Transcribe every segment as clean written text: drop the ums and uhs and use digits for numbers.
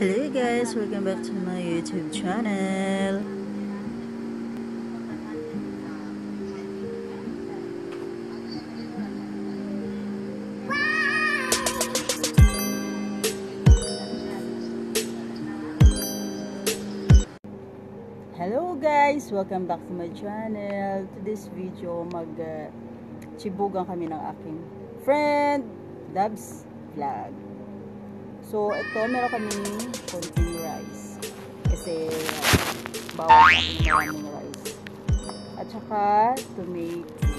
Hello guys, welcome back to my YouTube channel. Hello guys, welcome back to my channel. To this video, chibugan kami ng aking friend Dabs Vlog. So ito, meron kami konting rice kasi bawal maraming rice at saka tomato,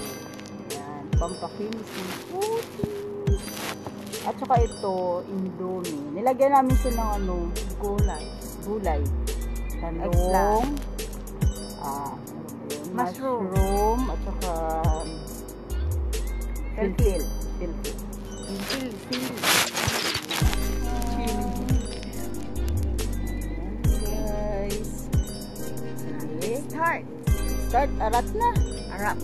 yan, pampakinis ng putis, at saka ito indomie. Nilagyan namin siya ng gulay, talong, mushroom, at saka pilpil. Start, arat na. Arat.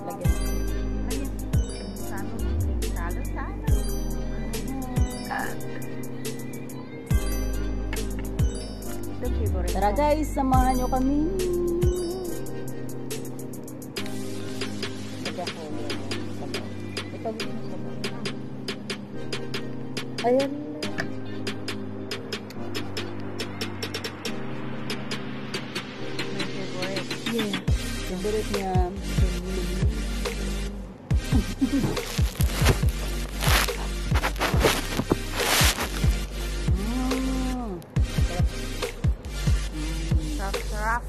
Lagyan. Tara guys, samahan nyo kami. Ayan. Yeah. Favorite niya. Sarap.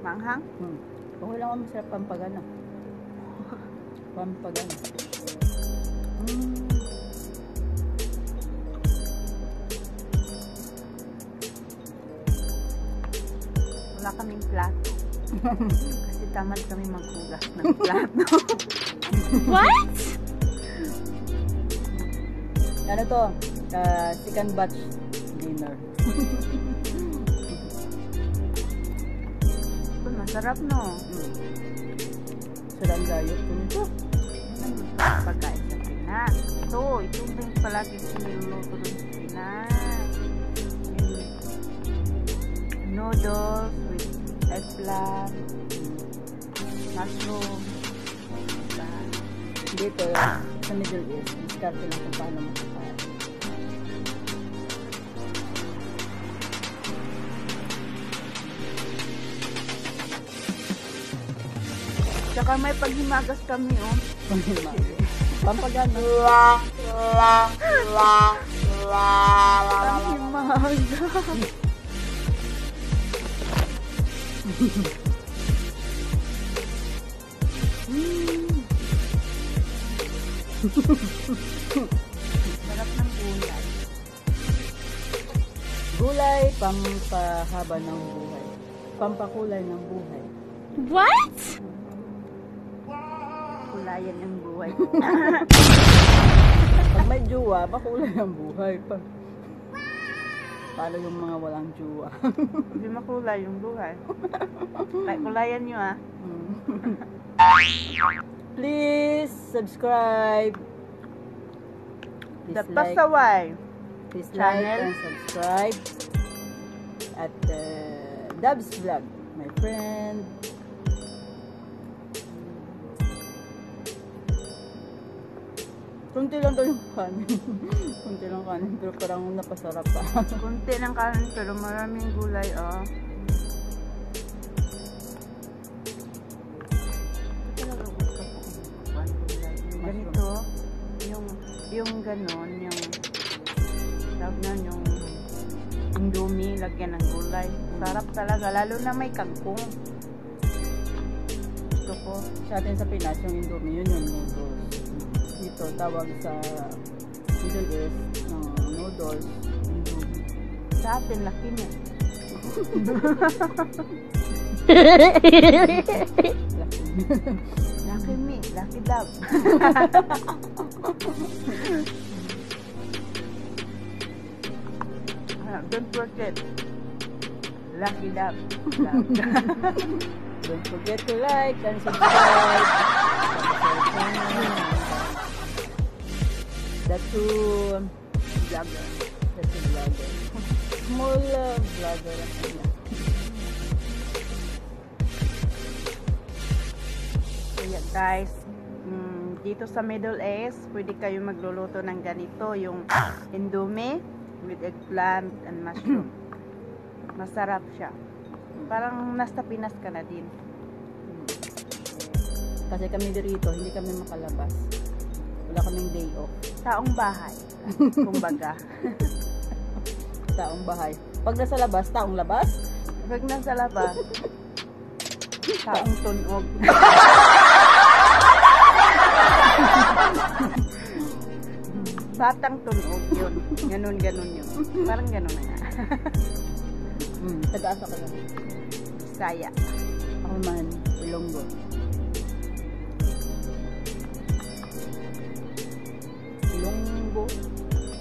Manghang? Okay lang ang masarap pampagana. Wala kaming plato. Kasi tamad kami maghugas ng plato. What? Ano to? Second batch dinner. Masarap, no? Sarap gayot ko nito. Yan ang pagkain sa Pinas. So, ito yung palagi siniluluto dun sa Pinas. Noodles with eggplant, mushroom. Dito sa Middle East, diskarte lang kung paano makakain. Tsaka may paghimagas kami, oh. Pampagana. Panghimagas. Sarap ng gulay. Gulay, pampahaba ng buhay. Pampakulay ng buhay. What? Kulayan ng buhay. Pag may jowa, makulay ang buhay pa. Paano yung mga walang jowa? Hindi makulay yung buhay. Kulayan nyo, ah. Please subscribe. Please like and subscribe at Dabs Vlog, my friend. Kunti lang daw yung kanin. Kunti lang kanin, pero parang napasarap pa. Kunti ng kanin, pero maraming gulay, oh. Ganito, yung ganon, yung indomie, lagyan ng gulay. Sarap talaga, lalo na may kangkong. Gusto ko. Sa atin sa Pinas, yung indomie, yun yung noodles. Dito, tawag sa Middle East ng noodles, indomie. Sa atin, laki niya. Laki me, laki dab. Don't forget, Lucky Dog Vlog. Don't forget to like and subscribe. The two vlogger. The two vlogger. Small vlogger lang niya. Kaya guys, dito sa Middle East, pwede kayo magluluto ng ganito, yung indomie with eggplant and mushroom. Masarap siya. Parang nasa Pinas ka na din. Kasi kami dito, hindi kami makalabas. Wala kaming day off. Taong bahay. Kumbaga. Taong bahay. Pag nasa labas, taong labas. Pag nasa labas, taong tunog. Batang tunog yun. Ganun yun. Parang ganun na nga. Taga-asa ka lang. Saya. Ako man, Ilonggo. Ilonggo.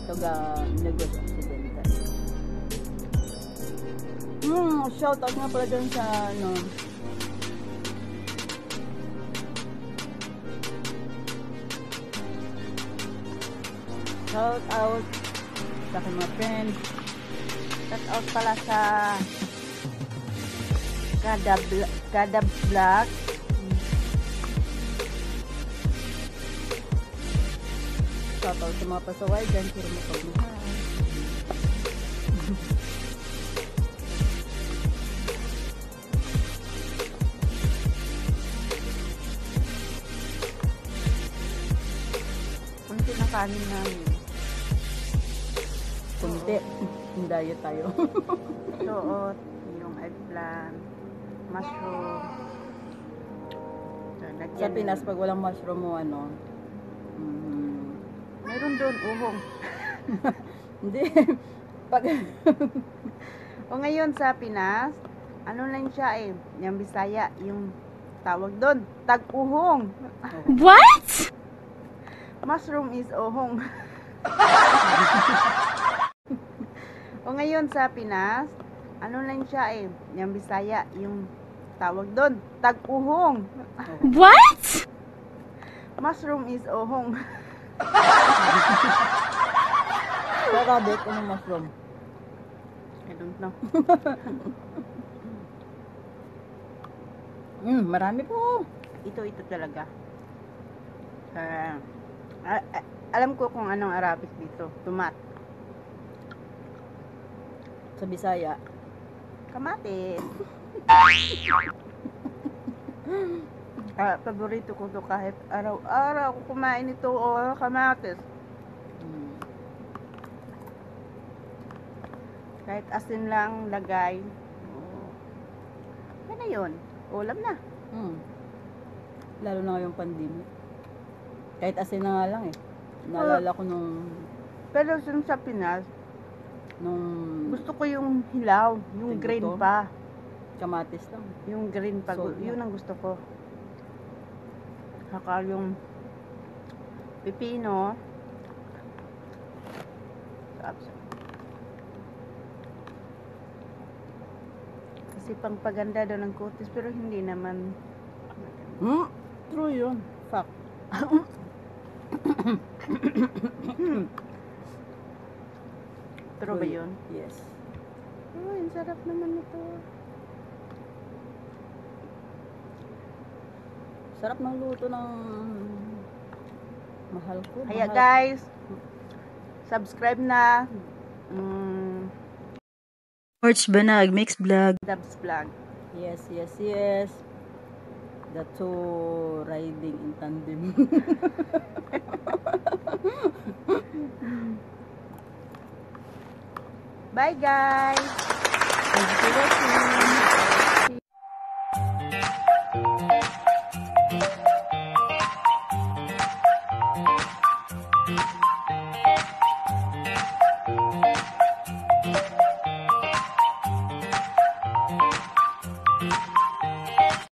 Taga Negros Occidental. Shout out nga pala dyan sa ano. Shout out sa aking mga friends. Shout out pala sa Kada Vlog. Shout out sa mga pasaway dyan. Puro mapagmahal. Kunti na kanin namin. Kunti. Diet tayo. Suot, yung eggplant, mushroom. So, Sa Pinas, pag walang mushroom mo, ano? Mayroon doon uhong. Hindi. Pag... O ngayon sa Pinas, ano lang siya eh, yung Bisaya, yung tawag doon, tag-uhong. What? Mushroom is uhong. O ngayon sa Pinas, ano lang siya eh, yung Bisaya, yung tawag doon, tag-uhong. What? Mushroom is uhong. Sa rabbit, anong mushroom? I don't know. Marami po. Ito talaga. Alam ko kung anong Arabic dito. Tomat. Sa Bisaya. Kamatis. Paborito ko to kahit araw-araw ko kumain ito o kamatis. Kahit asin lang lagay. Yan na yun. Ulam na. Lalo na ngayong pandemic. Kahit asin na nga lang eh. Naalala ko nung... Pero sa Pinas, gusto ko yung hilaw, yung green Tingko to? pa. Kamatis lang. Yung green pa, So, yun ang gusto ko. Saka yung pipino. Kasi pangpaganda daw ng kutis, pero hindi naman. True yun. Fact. True ba yun? Yes. Uy, ang sarap naman ito. Sarap ng luto ng mahal ko. Kaya guys, subscribe na. George Banag, Mix Vlog. Dabs Vlog. Yes. The two riding in tandem. Bye guys! Thank you for watching.